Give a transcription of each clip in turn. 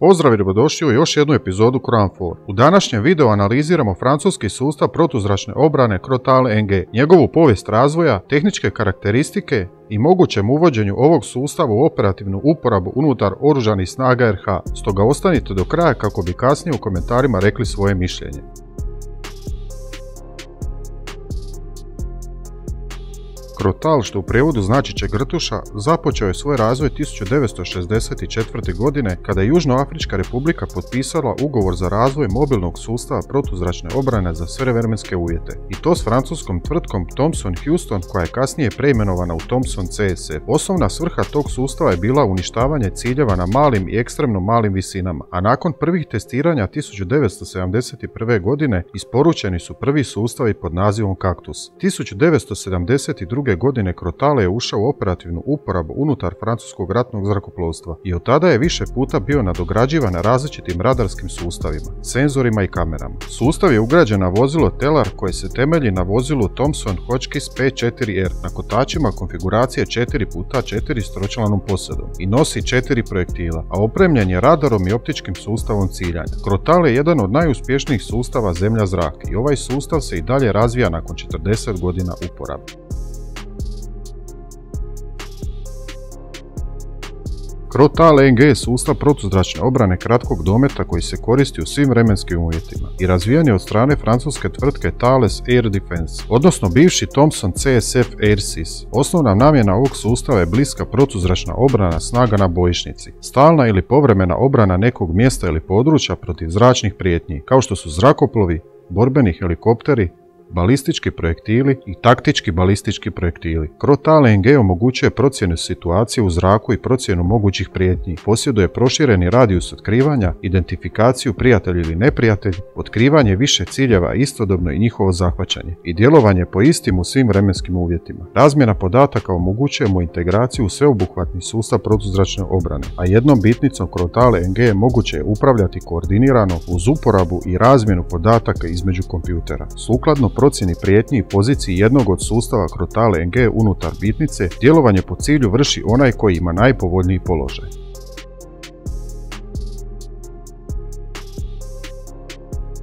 Pozdrav i dobrodošli u još jednu epizodu Crown 4. U današnjem videu analiziramo francuski sustav protuzračne obrane Crotale NG, njegovu povijest razvoja, tehničke karakteristike i mogućem uvođenju ovog sustava u operativnu uporabu unutar oružanih snaga RH. Stoga ostanite do kraja kako bi kasnije u komentarima rekli svoje mišljenje. Crotale, što u prijevodu znači čegrtuša, započeo je svoj razvoj 1964. godine kada je Južnoafrička republika potpisala ugovor za razvoj mobilnog sustava protuzračne obrane za sve vremenske uvjete. I to s francuskom tvrtkom Thomson Houston, koja je kasnije preimenovana u Thomson CSF. Osnovna svrha tog sustava je bila uništavanje ciljeva na malim i ekstremno malim visinama, a nakon prvih testiranja 1971. godine isporučeni su prvi sustavi pod nazivom Kaktus. 1972. godine Crotale je ušao u operativnu uporabu unutar francuskog ratnog zrakoplovstva i od tada je više puta bio nadograđivan na različitim radarskim sustavima, senzorima i kamerama. Sustav je ugrađen na vozilo Telar koje se temelji na vozilu Thomson Hotchkiss P4R na kotačima konfiguracije 4x4 s tročlanom posadom i nosi 4 projektila, a opremljen je radarom i optičkim sustavom ciljanja. Crotale je jedan od najuspješnijih sustava zemlja-zrak i ovaj sustav se i dalje razvija nakon 40 godina uporabe. Crotale NG je sustav protuzračne obrane kratkog dometa koji se koristi u svim vremenskim uvjetima i razvijan je od strane francuske tvrtke Thales Air Defense, odnosno bivši Thomson CSF Airsis. Osnovna namjena ovog sustava je bliska protuzračna obrana snaga na bojišnici, stalna ili povremena obrana nekog mjesta ili područja protiv zračnih prijetnji, kao što su zrakoplovi, borbeni helikopteri, balistički projektili i taktički balistički projektili. Crotale NG omogućuje procjenu situacije u zraku i procjenu mogućih prijetnji, posjeduje prošireni radijus otkrivanja, identifikaciju prijatelj ili neprijatelj, otkrivanje više ciljeva istodobno i njihovo zahvaćanje i djelovanje po istim u svim vremenskim uvjetima. Razmjena podataka omogućuje mu integraciju u sveobuhvatni sustav protuzračne obrane, a jednom bitnicom Crotale NG moguće je upravljati koordinirano uz uporabu i razmjenu podataka između kompjutera. Sukladno procjeni prijetnji i poziciji jednog od sustava Crotale NG unutar bitnice, djelovanje po cilju vrši onaj koji ima najpovoljniji položaj.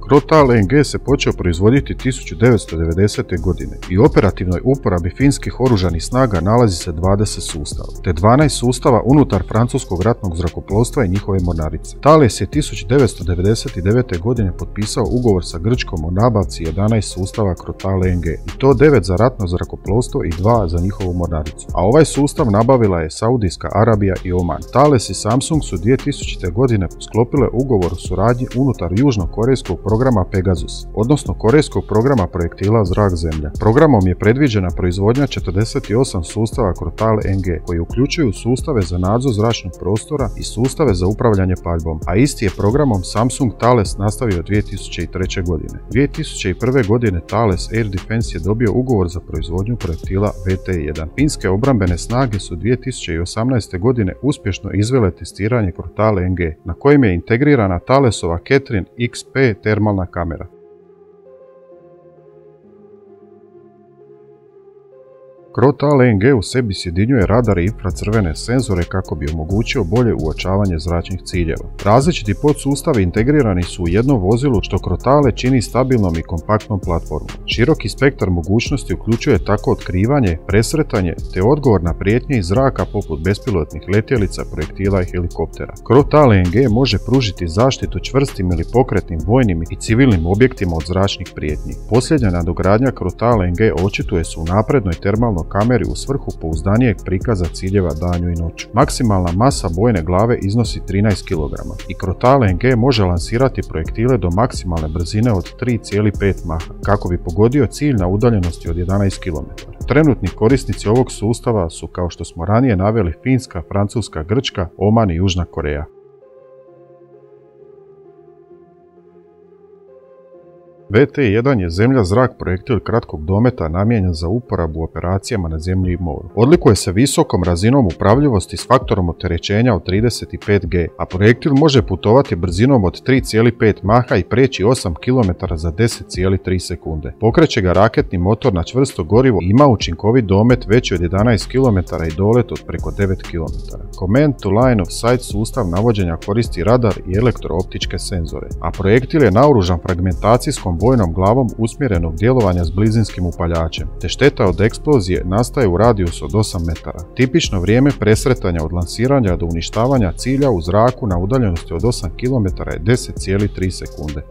Crotale NG se počeo proizvoditi 1990. godine i u operativnoj uporabi finskih oružanih snaga nalazi se 20 sustava, te 12 sustava unutar francuskog ratnog zrakoplovstva i njihove mornarice. Thales je 1999. godine potpisao ugovor sa Grčkom o nabavci 11 sustava Crotale NG, i to 9 za ratno zrakoplovstvo i 2 za njihovu mornaricu, a ovaj sustav nabavila je Saudijska Arabija i Oman. Thales i Samsung su 2000. godine sklopile ugovor o suradnji unutar južnokorejskog programa Pegasus, odnosno korejskog programa projektila zrak-zemlja. Programom je predviđena proizvodnja 48 sustava Crotale NG, koji uključuju sustave za nadzor zračnog prostora i sustave za upravljanje paljbom, a isti je programom Samsung Thales nastavio 2003. godine. 2001. godine Thales Air Defense je dobio ugovor za proizvodnju projektila VT-1. Finske obrambene snage su 2018. godine uspješno izvele testiranje Crotale NG, na kojem je integrirana Thalesova Catherine XP termalna kamera. Crotale NG u sebi sjedinjuje radar i infracrvene senzore kako bi omogućio bolje uočavanje zračnih ciljeva. Različiti podsustavi integrirani su u jednom vozilu, što Crotale čini stabilnom i kompaktnom platformom. Široki spektar mogućnosti uključuje tako otkrivanje, presretanje te odgovor na prijetnje iz zraka poput bespilotnih letjelica, projektila i helikoptera. Crotale NG može pružiti zaštitu čvrstim ili pokretnim vojnim i civilnim objektima od zračnih prijetnji. Posljednja nadogradnja Crotale NG očituje se u naprednoj termalnoj kameri u svrhu pouzdanijeg prikaza ciljeva danju i noću. Maksimalna masa bojne glave iznosi 13 kg i Crotale NG može lansirati projektile do maksimalne brzine od 3,5 maha kako bi pogodio cilj na udaljenosti od 11 km. Trenutni korisnici ovog sustava su, kao što smo ranije naveli, Finska, Francuska, Grčka, Oman i Južna Koreja. VT-1 je zemlja-zrak projektil kratkog dometa namijenjen za uporabu u operacijama na zemlji i moru. Odlikuje se visokom razinom upravljivosti s faktorom opterećenja od 35G, a projektil može putovati brzinom od 3,5 maha i preći 8 km za 10,3 sekunde. Pokreće ga raketni motor na čvrsto gorivo i ima učinkovit domet veći od 11 km i dolet od preko 9 km. Command to line of sight sustav navođenja koristi radar i elektrooptičke senzore, a projektil je naoružan fragmentacijskom bojnom glavom usmjerenog djelovanja s blizinskim upaljačem, te šteta od eksplozije nastaje u radijusu od 8 metara. Tipično vrijeme presretanja od lansiranja do uništavanja cilja u zraku na udaljenosti od 8 km je 10,3 sekunde.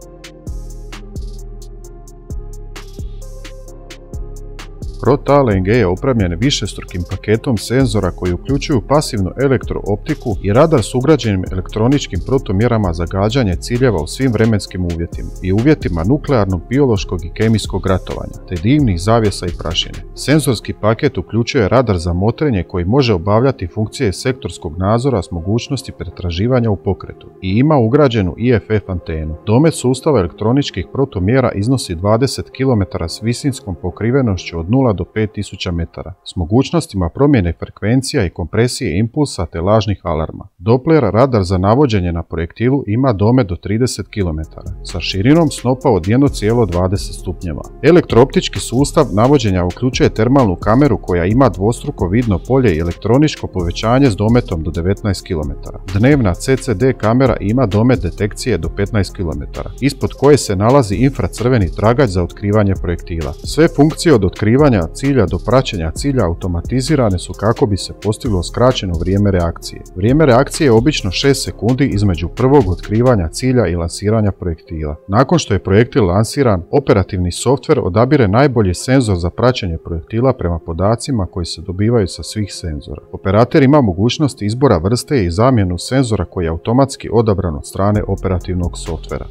Crotale LNG je opremljen višestrukim paketom senzora koji uključuju pasivnu elektrooptiku i radar s ugrađenim elektroničkim protumjerama za gađanje ciljeva u svim vremenskim uvjetima i uvjetima nuklearnog, biološkog i kemijskog ratovanja, te dimnih zavjesa i prašine. Senzorski paket uključuje radar za motrenje koji može obavljati funkcije sektorskog nadzora s mogućnosti pretraživanja u pokretu i ima ugrađenu IFF antenu. Domet sustava elektroničkih protumjera iznosi 20 km s visinskom pokrivenošću od 0 do 5000 metara, s mogućnostima promjene frekvencija i kompresije impulsa te lažnih alarma. Doppler radar za navođenje na projektilu ima domet do 30 km, sa širinom snopa od 1,20 stupnjeva. Elektrooptički sustav navođenja uključuje termalnu kameru koja ima dvostruko vidno polje i elektroničko povećanje s dometom do 19 km. Dnevna CCD kamera ima domet detekcije do 15 km, ispod koje se nalazi infracrveni tragač za otkrivanje projektila. Sve funkcije od otkrivanja cilja do praćenja cilja automatizirane su kako bi se postiglo skraćeno vrijeme reakcije. Vrijeme reakcije je obično 6 sekundi između prvog otkrivanja cilja i lansiranja projektila. Nakon što je projektil lansiran, operativni softver odabire najbolji senzor za praćenje projektila prema podacima koji se dobivaju sa svih senzora. Operater ima mogućnost izbora vrste i zamjenu senzora koji je automatski odabran od strane operativnog softvera.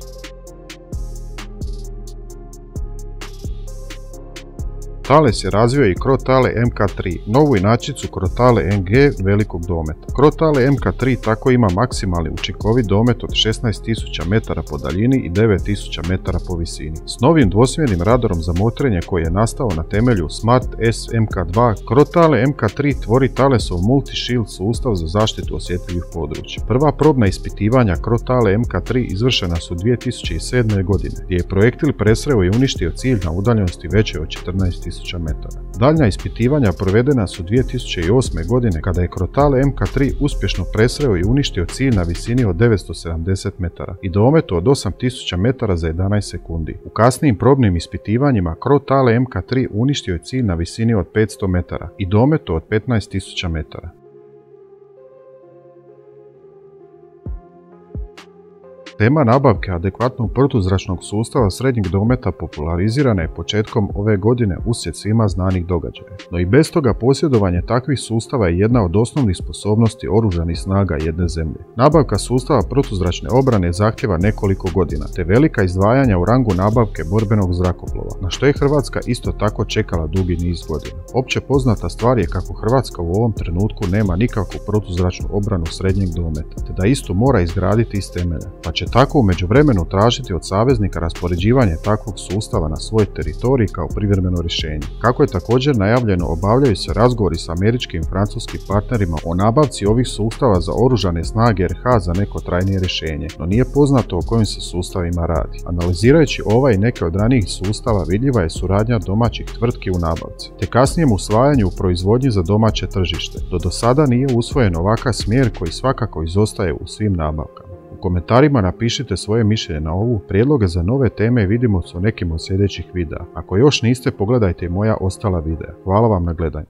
Thales je razvio i Crotale MK3, novu inačicu Crotale NG velikog dometa. Crotale MK3 tako ima maksimalni učinkovit domet od 16.000 metara po daljini i 9.000 metara po visini. S novim dvosmjernim radarom za motrenje koji je nastao na temelju Smart S MK2, Crotale MK3 tvori Thalesov Multi-Shield sustav za zaštitu osjetljivih područja. Prva probna ispitivanja Crotale MK3 izvršena su 2007. godine, gdje je projektil presreo i uništio cilj na udaljenosti veće od 14.000 metara. Daljnja ispitivanja provedena su 2008. godine kada je Crotale MK3 uspješno presreo i uništio cilj na visini od 970 metara i dometu od 8000 metara za 11 sekundi. U kasnijim probnim ispitivanjima Crotale MK3 uništio je cilj na visini od 500 metara i dometu od 15.000 metara. Tema nabavke adekvatnog protuzračnog sustava srednjeg dometa popularizirana je početkom ove godine uslijed svima znanih događaja. No i bez toga posjedovanje takvih sustava je jedna od osnovnih sposobnosti oružanih snaga jedne zemlje. Nabavka sustava protuzračne obrane zahtjeva nekoliko godina, te velika izdvajanja u rangu nabavke borbenog zrakoplova, na što je Hrvatska isto tako čekala dugi niz godina. Opće poznata stvar je kako Hrvatska u ovom trenutku nema nikakvu protuzračnu obranu srednjeg dometa, te da istu mora izgraditi iz temelja, pa će tako u međuvremenu tražiti od saveznika raspoređivanje takvog sustava na svoj teritorij kao privremeno rješenje. Kako je također najavljeno, obavljaju se razgovori s američkim i francuskim partnerima o nabavci ovih sustava za oružane snage RH za neko trajnije rješenje, no nije poznato o kojim se sustavima radi. Analizirajući ovaj i neke od ranijih sustava vidljiva je suradnja domaćih tvrtki u nabavci, te kasnijem usvajanju u proizvodnji za domaće tržište. Do sada nije usvojen ovakav smjer koji svakako izostaje u svim nabavkama. U komentarima napišite svoje mišljenje na ovu, prijedloge za nove teme vidimo se u nekim od sljedećih videa. Ako još niste, pogledajte i moja ostala videa. Hvala vam na gledanju.